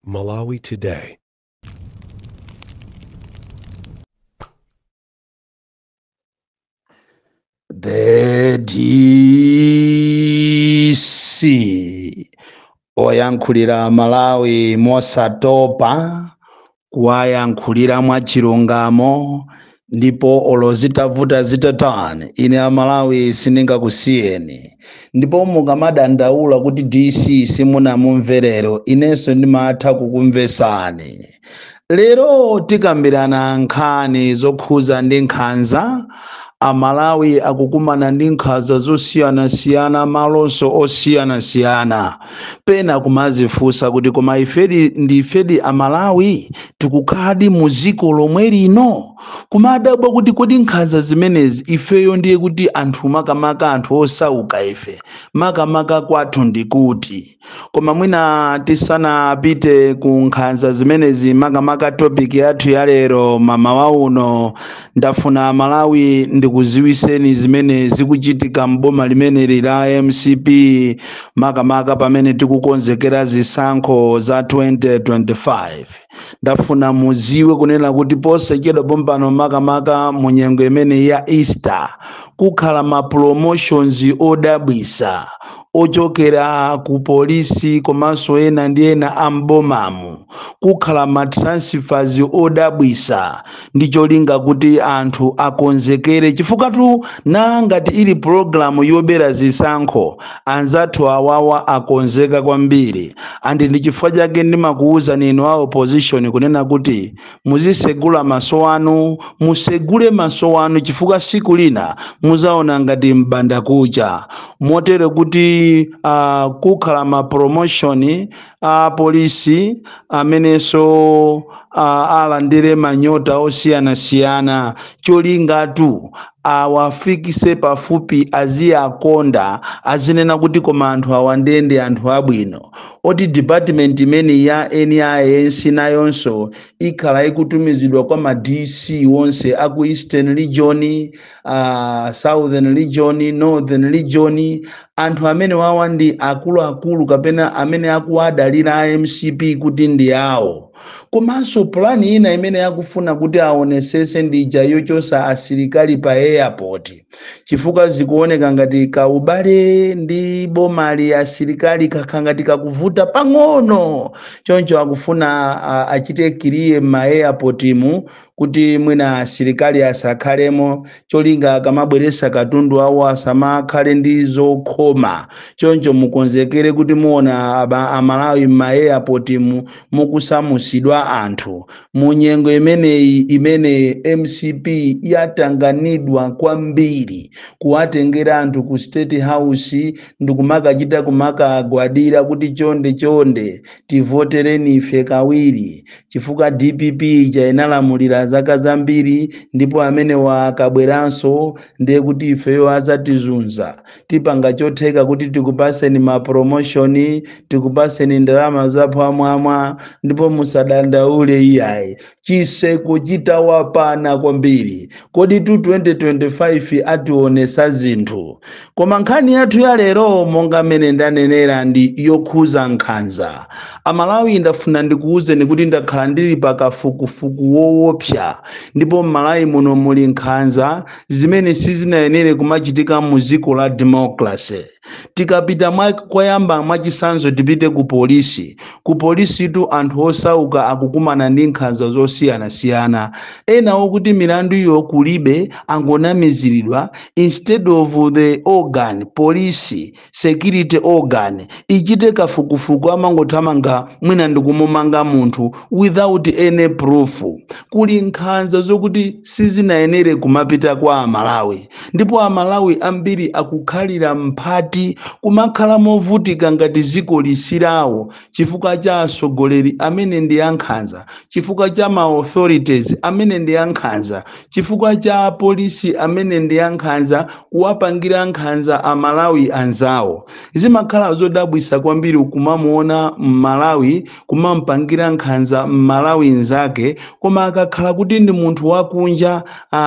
Malawi Today. The DC oyankhulira Malawi mosatopa, kuwayankhulira mwachilungamo, ndipo olozitavuta zitatani ine Amalawi sindingakusiyeni, ndipo mukamadandaula kuti DC simunamumverero inenso ndimatha kukumvesani. Lero tikambirana nkhani zokhuza ndi nkhanza. Amalawi akukumana ndi nkhanza zosiyanasiyana malonso osiyanasiyana. Pena kumazifunsa kuti koma ifedi Amalawi tikukhaladi mu dziko lomwe lino. Kumadabwa kuti kodi nkhanza zimenezi ifeyo ndiye kuti anthu makamaka anthu osauka ife makamaka kwathu ndikuti. Koma mwina tisanapite ku nkhanza zimenezi makamaka topic yathu ya lero mamawa uno, ndafuna Amalawi ndikuziwiseni zimene zikuchitika mboma limeneli la MCP makamaka pamene tikukonzekera zisankho za 2025. Ndafuna muziwe kunena kuti posachedwa pompano makamaka mu nyengo imene ya Easter kukhala ma promotions odabwisa ochokera ku polisi komanso ena ndi ena ambomamu, kukhala ma transfers odabwisa ndi cholinga kuti anthu akonzekere chifukwa ngati ili programu yobera zisankho anzathu awawa akonzeka kwambiri. Andi ndi chifukwa chake ndimakuwuza nino a opposition kunena kuti muzisegula maso anu, musegule maso anu chifukwa siku lina muzaona ngati mbanda kucha. Motere kuti kukhala ma promotion polisi amenenso alandire manyota osiyanasiyana, cholingatu awafikise pafupi aziyakonda, azinena kuti koma anthu awandende anthu abwino. Oti department imene ya NIS nayonso ikhala ikutumizidwa kwa ma DC wonse aku Eastern Region, Southern Region, Northern Region, anthu amene wawa ndi akuluakulu kapena amene akuwadalira MCP kuti ndi awo. Komanso plani ina imene yakufuna kuti aonesese ndija yochosa asilikali pa airport, chifukwa zikuoneka ngati kaubale ndi bomali asilikali kakhangati kakuvuta pang'ono. Choncho akufuna achite kiriye ma airport mu kuti mwina asilikali asakhalemo, cholinga akamabweresa katundu awo asamakhale ndi zokhoma. Choncho mukonzekere kuti muona Amalawi ma airport mukusamusidwa anthu mu nyengo imene MCP yatanganidwa kwambiri kuwatengera anthu ku State House ndikumakachita kumakagwadira kuti chonde tivotereni ife kawiri, chifukwa DPP inalamulira zaka zambiri ndipo amene wakabweranso ndiye kuti ifeyo azatizunza. Tipanga chotheka kuti tikupaseni ma promotion, tikupaseni ndalama zapamwamba, ndipo musadandaule iyayi chiseko chitawapana kwambiri. Kodi 2025 ationesa zinthu. Koma nkhani yathu ya lero monga mene ndanenera ndi yokhuza nkhanza. Amalawi ndafuna ndikuwuzeni kuti ndakhala ndili pakafukufuku woopsa, ndipo Malawi muno muli nkhanza zimene sizinayenere kumachitika mu dziko la democracy. Tikapita koyamba mwachisanzo tipite ku polisi. Ku polisi tu anthu osauka akukumana ndi nkhanza zosiyanasiyana. Ena okuti milandu iyo kulibe angonamiziridwa, instead of the organ police security organ ichite kafukufuku amangothamanga mwina ndikumumanga munthu without any proof. Kuli nkhanza zokuti sizinayenere kumapita kwa Amalawi, ndipo Amalawi ambiri akukhalira mphati kumakhala movutika ngati dziko lisirawo chifukwa cha asogoleri amene ndi ankhanza, chifukwa cha ma authorities amene ndi ankhanza, chifukwa cha polisi amene ndi ankhanza kuwapangira nkhanza Amalawi anzawo. Zimakhala zodabwisa kwambiri kumamuona Malawi kumampangira nkhanza Malawi nzake, koma akakhala kuti ndi munthu wakunja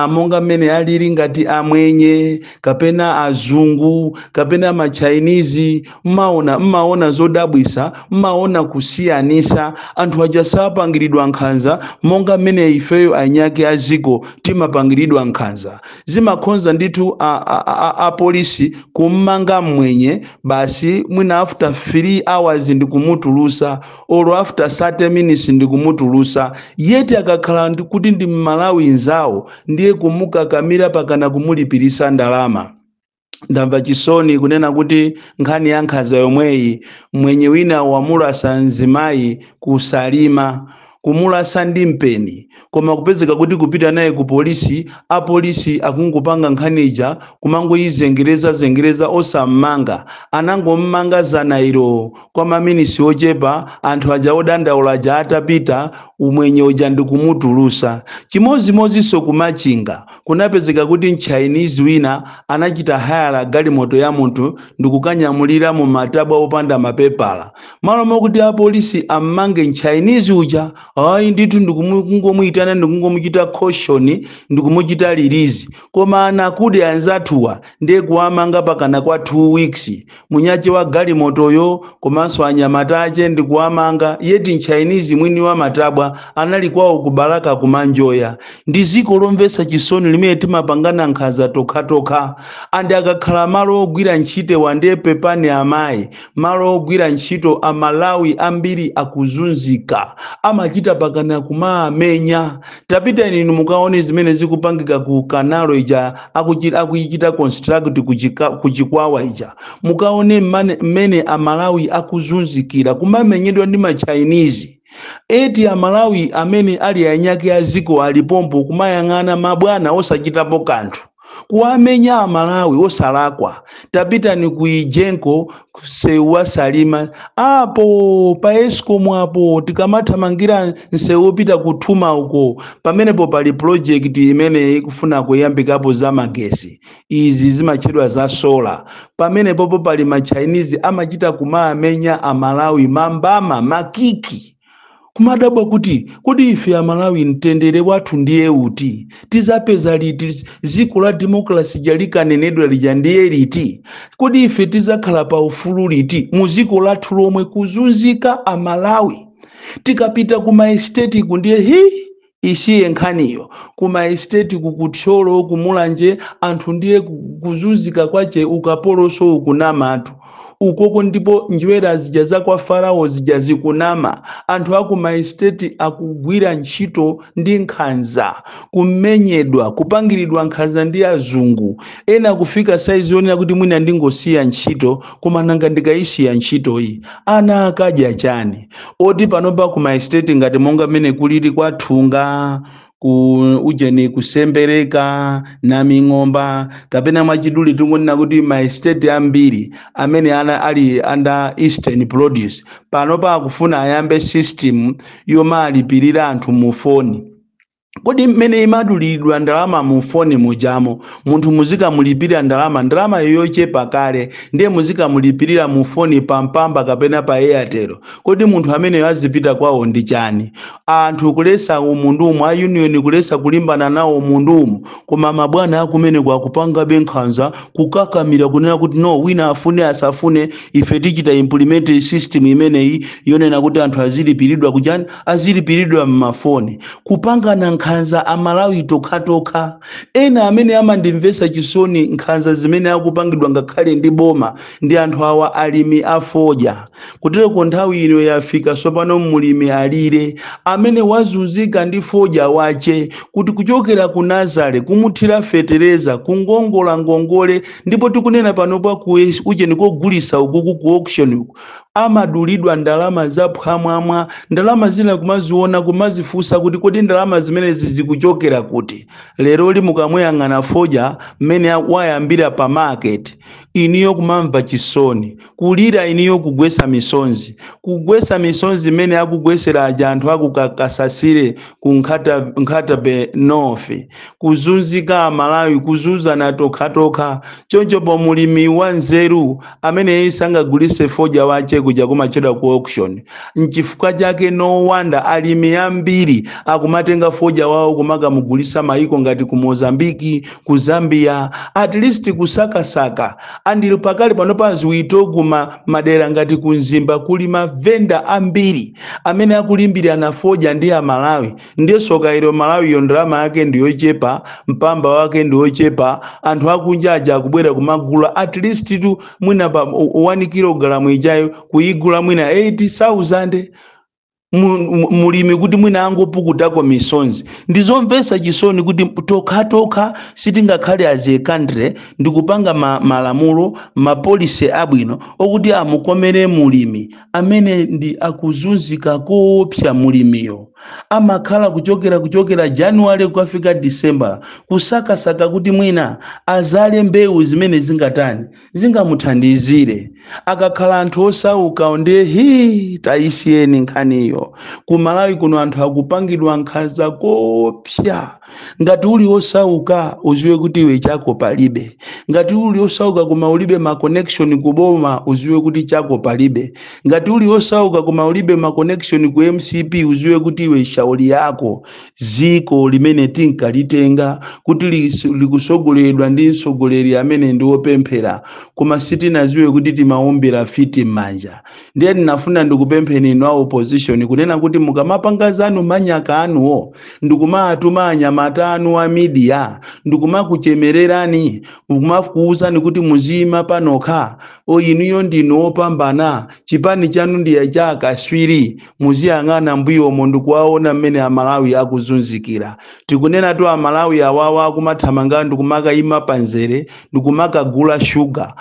monga mmene alili ngati amwenye kapena azungu kapena ma Chinese mmaona zodabwisa mmaona kusiyanisa anthu aja sapangiridwa nkhanza monga mmene ifeyo anyake aziko timapangiridwa nkhanza zimakhonza ndithu a polisi kummanga mwenye basi mwina after 3 hours ndikumutulusa or after 30 minutes ndikumutulusa yeti akakhala kuti ndi Malawi nzawo ndiye kumukakamira pakana kumulipirisa ndalama. Ndamva chisoni kunena kuti nkhani ya nkhanza yomweyi mwenye wina wamulasa mzimayi kusalima kumulasa ndi mpeni koma kupezeka kuti kupita naye ku polisi apolisi akungopanga nkhanija kumangoyizengereza osammanga anangommanga zanairo kwa maminisi ochepa anthu aja odandaula aja atapita umwenye uja ndikumutulusa chimozimozinso kumachinga kunapezeka kuti Chinese wina anachita hayala galimoto ya munthu ndikukanyamulira mu matabwa opanda mapepala malo mokuti apolisi ammange Chinese uja ayi ndithu ndikungomuyitana ndikungomuchita caution ndikumuchita release koma anakude anzathuwa ndiye kuamanga pakana kwa 2 weeks munyache wa galimotoyo komanso anyamata ache ndikuamanga yeti Chinese mwini wa matabwa anali kwawo kubalaka kumanjoya ndi ziko lomvesa chisoni limene timapangana nkhanza tokha andi akakhala malo ogwira ntchito wande pepani amayi malo ogwira ntchito amalawi ambiri akuzunzika amachita pakana kumamenya tapita inu mukaone zimene zikupangika ku kanalo ija akuyichita construct kuchikwawa ija mukaone mmene amalawi akuzunzikira kumamenyedwa ndi ma Chinese eti amalawi amene ali anyake aziko alipompo kumayang'ana mabwana osachitapo kanthu kuamenya amalawi osalakwa tapita ni kuijenko sewa salima apo pa Eskom apo tikamathamangira nsewu pita kuthuma uko pamenepo pali project imene ikufuna kuyambikapo za magesi izi zimachedwa za solar pamenepo pali ma Chinese amachita kumamenya amalawi mambama makiki kumadabwa kuti kodi ife amalawi mtendere wathu ndiye uti tizapeza liti ziko la democracy jalikanenedwa lija ndiye liti kodi ife tizakhala pa ufulu liti muziko lathu lomwe kuzunzika amalawi tikapita kuma estate kundiye isiye nkhaniyo kuma estate kukutcholo kumulanje anthu ndiye kuzunzika kwache ukapoloso ukunamatu ukoko ndipo njwera zija za kwa Farao zija zikunama anthu akuma estate akugwira ntchito ndi nkhanza kumenyedwa kupangiridwa nkhanza ndi azungu ena kufika size yonena kuti mwina ndingosiya ntchito koma nanga ndikayisiya ntchito iyi ana akadya chani oti panopa kuma estate ngati monga mmene kulili kwa Thunga ujeni kusembereka na ming'omba kapena mwachiduli tungonena kuti ma estate ambiri amene ali under Eastern Produce panopa akufuna ayambe system yomalipirira anthu mu phone kodi mmene imadulidwa ndalama mu phone mujamo munthu muzika mulipirira ndalama yochepa kale ndiye muzika mulipirira mu phone pampamba kapena pa Airtel kodi munthu amene azipita kwawo ndi chani anthu kulesa umundumu a union kulesa kulimbana nawo umundumu koma mabwana akumene kwa kupanga benkhanza kukakamira kunena kuti no wina afune asafune ife tichita implement system imene yonena kuti anthu azilipiridwa kuchani azilipiridwa mmafoni kupanga na nkhanza amalawi tokha ena amene amandimvesa chisoni nkhanza zimene akupangidwa ngakhale ndi boma ndi anthu awa alimi afoja kutero ko nthawi ino yafika sopano mulimi alire amene wazunzika ndi foja wache kuti kuchokera ku Nazare kumuthira fetereza kungongola ngongole ndipo tikunena panopa ujeni kogulisa ukuku ku auction amadulidwa ndalama zaphwamwamwa ndalama zina kumaziona kumazifusa kuti kodi ndalama zimene zikuchokera kuti lero limukamuyang'ana foja mmene wayambira pa market iniyo kumamva chisoni kulira iniyo kugwesa misonzi mmene akugwesera aja anthu akukakasasire kunkhata be nofe kuzunzika amalawi kuzuzana tokha choncho po mulimi wa nzeru amene isangagulise foja wache kuja kumachedwa ku auction nchifukwa chake no wanda alimi ambiri akumatenga foja wao kumakamugulisa maiko ngati ku Mozambiki ku Zambia at least kusakasaka andili pakali panopa ziwitogu madera ngati kunzimba kuli mavenda ambiri amene akulimbira nafoja ndi Amalawi ndiye soka ilo Malawi yo ndalama yake ndiyochepa mpamba wake ndiyochepa anthu akunja aja akubwera kumagula at least tu mwina pa 1 kg ijayo kuigula mwina 80,000 mulimi kuti mwina angopukutako misonzi ndizomvesa chisoni kuti tokha sitingakhale as a country ndikupanga malamulo mapolisi abwino okuti amukomere mulimi amene ndi akuzunzika kopsa mulimiyo amakhala kuchokera January kufika December kusakasaka kuti mwina azale mbewu zimene zingamuthandizire akakhala anthu osauka onde taisiyeni nkhaniyo ku Malawi kuno anthu akupangidwa nkhanza kopsa ngati uli osauka uziwe kuti iwe chako palibe ngati uli osauka koma ulibe ma connection kuboma uziwe kuti chako palibe ngati uli osauka koma ulibe ma connection ku MCP uziwe kuti iwe shauri yako ziko limene tinkalitenga kuti likusogoleredwa ndi msogoleri amene ndi wopemphera koma sitinaziwe kuti timaombera fiti manja ndiye ndinafuna ndikupempheni inu opposition kunena kuti mukamapanga anu manyaka anuwo ndikumatuma anyamata anu wa media ndikumakuchemererani mukumakuuzani kuti muzima panokha inuyo ndinu opambana chipani chanu ndiye chakaswiri muziyang'ana mbuyomo ndikuwaona mmene Amalawi akuzunzikira tikunena tu Amalawi awawa akumathamanga ndikumakayima panzere ndikumakagula sugar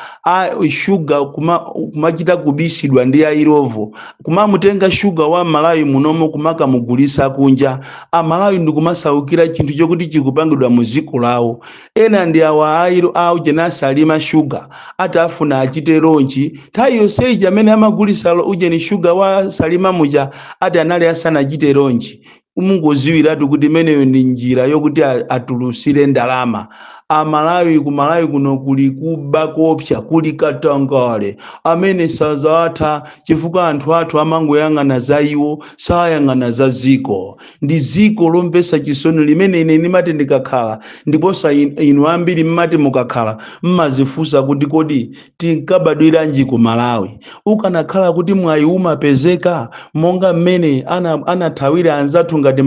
kumachita kubisidwa ndi airovo kumamutenga sugar wa Malawi munomo kumakamugulisa kunja Amalawi ndikumasaukira chinthu chokuti chikupangidwa muziko lawo ena ndi awa awo jenasalima sugar atafuna achite ronchi tayo seji amene amagulisa ujeni sugar wa salima muja ati anali asana achite ronchi umungoziwiratu kuti meneyo ndi njira yokuti atulusire ndalama Amalawi ku Malawi kuno kuli kuba kopsa kuli katangale amene sazatha chifukwa anthu athu amangoyang'ana za iwo sayang'ana za ziko ndi ziko lomvesa chisoni limene ine ndimati ndikakhala ndiposa inu ambiri mmati mukakhala mmazifusa kuti kodi tinkabadwiranji ku Malawi ukanakhala kuti mwayi umapezeka monga mmene anathawira anzathu ngati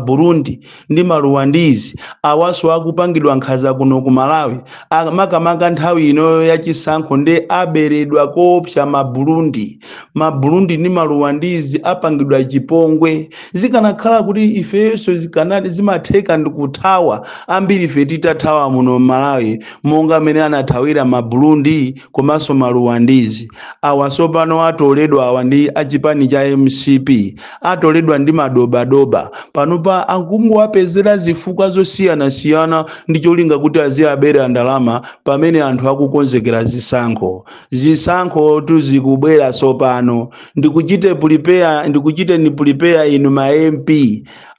Burundi ndi Rwandese awaso akupangidwa nkhaza kuno ku Malawi makamaka nthawi ino yachisankho ndi aberedwa kopsa Burundi ndi Rwandese apangidwa chipongwe zikanakhala kuti ifeso zikanali zimatheka ndikuthawa ambiri ife titathawa muno Malawi monga mmene anathawira Burundi komanso Rwandese awaso pano atoledwa awa ndi achipani cha MCP atoledwa ndi madobadoba panopa akungowapezera zifukwa zosiyana ndi cholinga kuti aziyabera ndalama pamene anthu akukonzekera zisankho tuzikubwera sopano ndikuchite prepare inu ma MP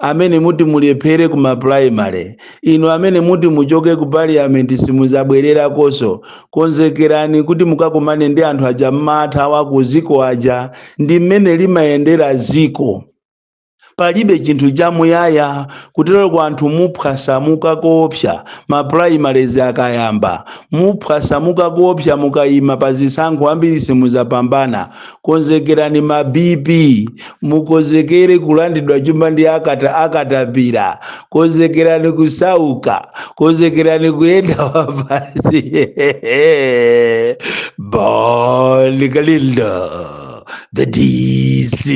amene muti mulephere kuma primary inu amene muti muchoke ku parliament simuzabwerera koso konzekerani kuti mukakumane ndi anthu aja mmatha wakuziko aja ndi mmene limayendera ziko palibe chinthu chamuyaya kutero kwa anthu muphwasamuka kopsa ma primaries akayamba muphwasamuka kopsa mukayima pazisankho ambiri simuzapambana konzekerani ma BP mukozekere kulandidwa chuma ndi akatapira konzekerani kusauka konzekerani kuyenda wapasi Bolikalindo the DC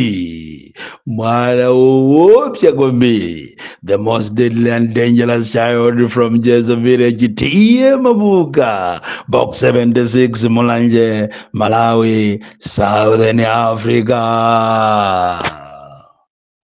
mwana woopsa kwambiri the most deadly and dangerous child from Jezo village Tiye Mabuka box 76 Mulanje Malawi Southern Africa.